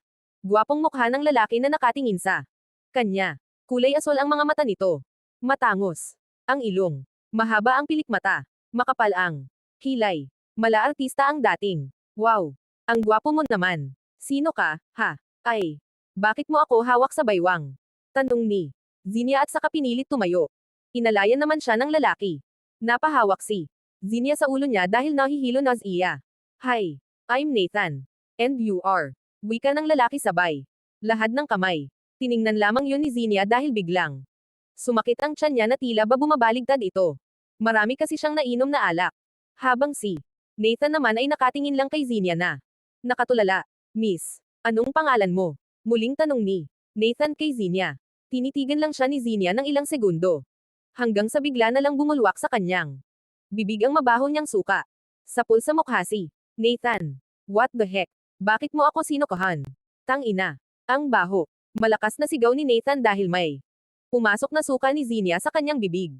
gwapong mukha ng lalaki na nakatingin sa kanya. Kulay asol ang mga mata nito. Matangos ang ilong. Mahaba ang pilik mata. Makapal ang kilay. Mala artista ang dating. Wow! Ang gwapo mo naman. Sino ka, ha? Ay. Bakit mo ako hawak sa baywang? Tanong ni Zinia at saka pinilit tumayo. Inalayan naman siya ng lalaki. Napahawak si Zinia sa ulo niya dahil nahihilo na siya. Hi, I'm Nathan. And you are. Wika ng lalaki sabay. Lahad ng kamay. Tiningnan lamang yun ni Zinia dahil biglang sumakit ang tiyan niya na tila ba bumabaligtad ito. Marami kasi siyang nainom na alak. Habang si Nathan naman ay nakatingin lang kay Zinia na nakatulala. Miss, anong pangalan mo? Muling tanong ni Nathan kay Zinia. Tinitigan lang siya ni Zinia ng ilang segundo. Hanggang sa bigla na lang bumulwak sa kanyang bibig ang mabaho niyang suka. Sapul sa mukha si Nathan. What the heck? Bakit mo ako sinukahan? Tangina. Ang baho. Malakas na sigaw ni Nathan dahil may pumasok na suka ni Zinia sa kanyang bibig.